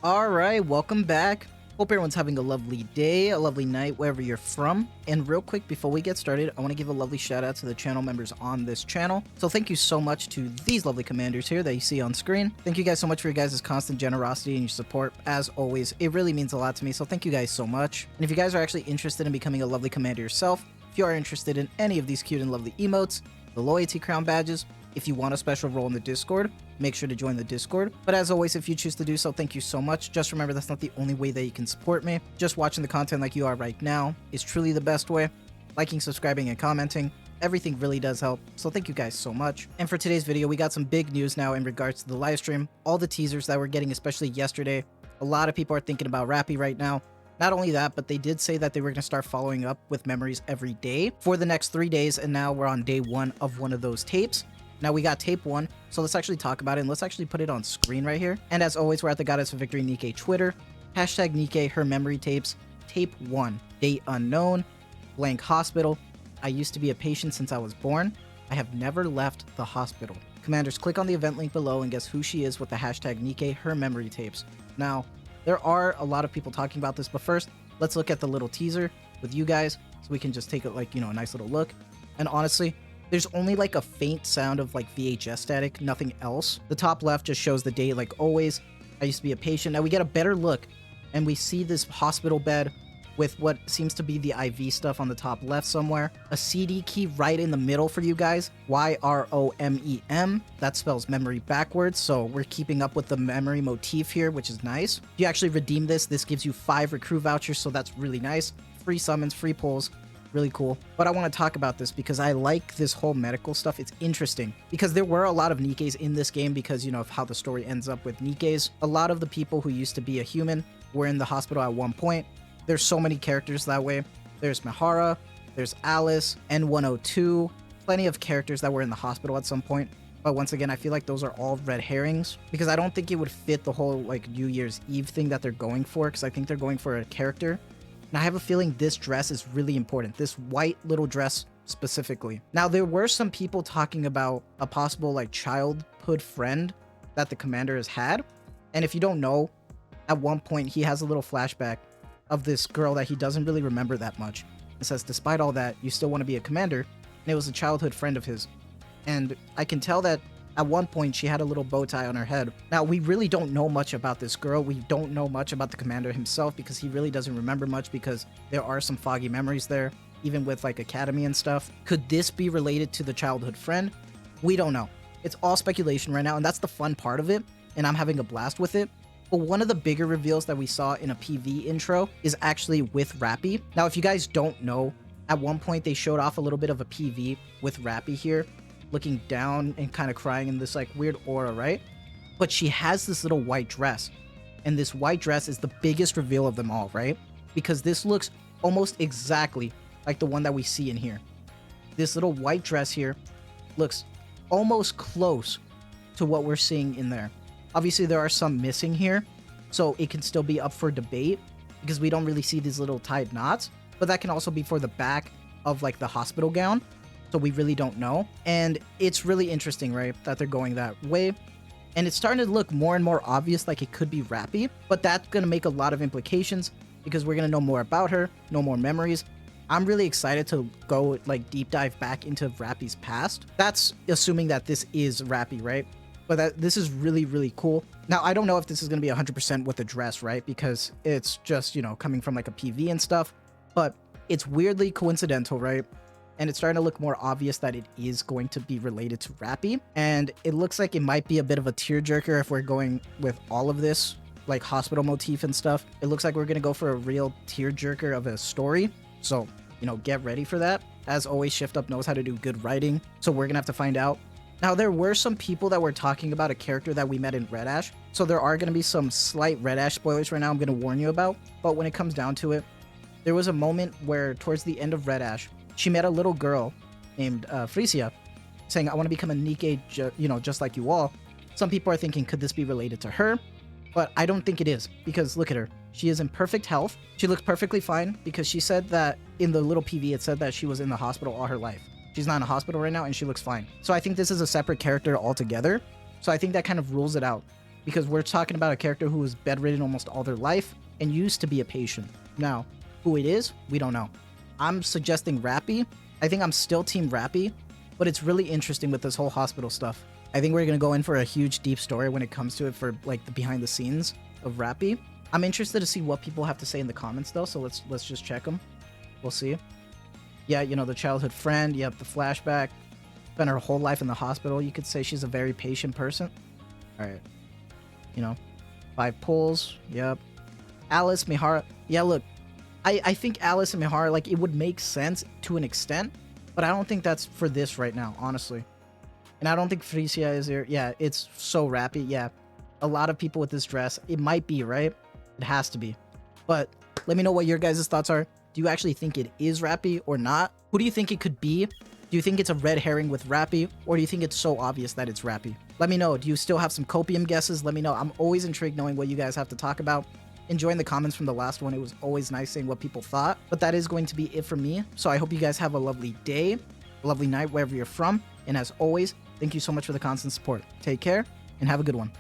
Alright, welcome back. Hope everyone's having a lovely day, a lovely night, wherever you're from. And real quick, before we get started, I want to give a lovely shout out to the channel members on this channel. So thank you so much to these lovely commanders here that you see on screen. Thank you guys so much for your guys' constant generosity and your support. As always, it really means a lot to me, so thank you guys so much. And if you guys are actually interested in becoming a lovely commander yourself, if you are interested in any of these cute and lovely emotes, the loyalty crown badges, if you want a special role in the Discord, make sure to join the Discord. But as always, if you choose to do so, thank you so much. Just remember, that's not the only way that you can support me. Just watching the content like you are right now is truly the best way. Liking, subscribing, and commenting, everything really does help. So thank you guys so much. And for today's video, we got some big news now in regards to the live stream. All the teasers that we're getting, especially yesterday. A lot of people are thinking about Rappy right now. Not only that, but they did say that they were going to start following up with memories every day for the next 3 days. And now we're on day 1 of one of those tapes. Now we got tape 1, so let's actually talk about it, and let's actually put it on screen right here. And as always, we're at the Goddess of Victory Nikke Twitter, hashtag Nikke, her memory tapes, tape 1, date unknown, blank hospital. I used to be a patient since I was born. I have never left the hospital. Commanders, click on the event link below and guess who she is with the hashtag Nikke, her memory tapes. Now, there are a lot of people talking about this, but first, let's look at the little teaser with you guys, so we can just take it like, a nice little look. And honestly, there's only like a faint sound of like VHS static, nothing else. The top left just shows the date like always. I used to be a patient. Now we get a better look and we see this hospital bed with what seems to be the IV stuff on the top left somewhere. A CD key right in the middle for you guys. YROMEM. That spells memory backwards. So we're keeping up with the memory motif here, which is nice. If you actually redeem this gives you 5 recruit vouchers. So that's really nice. Free summons, free pulls. Really cool. But I want to talk about this because I like this whole medical stuff. It's interesting because there were a lot of Nikkes in this game because, of how the story ends up with Nikkes. A lot of the people who used to be a human were in the hospital at one point. There's so many characters that way. There's Mihara, there's Alice, N102, plenty of characters that were in the hospital at some point. But once again, I feel like those are all red herrings because I don't think it would fit the whole like New Year's Eve thing that they're going for, because I think they're going for a character. And I have a feeling this dress is really important. This white little dress specifically. Now, there were some people talking about a possible like childhood friend that the commander has had. And if you don't know, at one point he has a little flashback of this girl that he doesn't really remember that much. It says, despite all that, you still want to be a commander. And it was a childhood friend of his. And I can tell that at one point she had a little bow tie on her head. Now, we really don't know much about this girl. We don't know much about the commander himself because he really doesn't remember much because there are some foggy memories there, even with like academy and stuff. Could this be related to the childhood friend? We don't know. It's all speculation right now, and that's the fun part of it, and I'm having a blast with it. But one of the bigger reveals that we saw in a PV intro is actually with Rappy. Now, if you guys don't know, at one point they showed off a little bit of a PV with Rappy here, looking down and kind of crying in this like weird aura, right? But she has this little white dress, and this white dress is the biggest reveal of them all, right? Because this looks almost exactly like the one that we see in here. This little white dress here looks almost close to what we're seeing in there. Obviously there are some missing here, so it can still be up for debate because we don't really see these little tied knots, but that can also be for the back of like the hospital gown. So we really don't know. And it's really interesting, right, that they're going that way. And it's starting to look more and more obvious like it could be Rappy, but that's going to make a lot of implications because we're going to know more about her, know more memories. I'm really excited to go like deep dive back into Rappy's past. That's assuming that this is Rappy, right? But this is really, really cool. Now, I don't know if this is going to be 100% with the dress, right? Because it's just, coming from like a PV and stuff, but it's weirdly coincidental, right? And it's starting to look more obvious that it is going to be related to Rappy. And it looks like it might be a bit of a tearjerker if we're going with all of this, like hospital motif and stuff. It looks like we're going to go for a real tearjerker of a story. So, get ready for that. As always, Shift Up knows how to do good writing. So we're going to have to find out. Now, there were some people that were talking about a character that we met in Red Ash. So there are going to be some slight Red Ash spoilers right now I'm going to warn you about. But when it comes down to it, there was a moment where towards the end of Red Ash, she met a little girl named Frisia saying, I want to become a Nikke, just like you all. Some people are thinking, could this be related to her? But I don't think it is, because look at her. She is in perfect health. She looks perfectly fine because she said that in the little PV, it said that she was in the hospital all her life. She's not in a hospital right now and she looks fine. So I think this is a separate character altogether. So I think that kind of rules it out. because we're talking about a character who was bedridden almost all their life and used to be a patient. Now, who it is, we don't know. I'm suggesting Rappy. I think I'm still team Rappy, but it's really interesting with this whole hospital stuff. I think we're going to go in for a huge deep story when it comes to it for like the behind the scenes of Rappy. I'm interested to see what people have to say in the comments though, so let's just check them. We'll see. Yeah, you know, the childhood friend, yep, the flashback. Spent her whole life in the hospital. You could say she's a very patient person. All right. You know, 5 pulls, yep. Alice, Mihara, yeah, look, I think Alice and Mihara, like, it would make sense to an extent, but I don't think that's for this right now, honestly. And I don't think Frisia is there. Yeah, it's so Rappy. Yeah, a lot of people with this dress. It might be, right? It has to be. But let me know what your guys' thoughts are. Do you actually think it is Rappy or not? Who do you think it could be? Do you think it's a red herring with Rappy? Or do you think it's so obvious that it's Rappy? Let me know. Do you still have some copium guesses? Let me know. I'm always intrigued knowing what you guys have to talk about. Enjoying the comments from the last one. It was always nice seeing what people thought. But that is going to be it for me. So I hope you guys have a lovely day, a lovely night wherever you're from. And as always, thank you so much for the constant support. Take care and have a good one.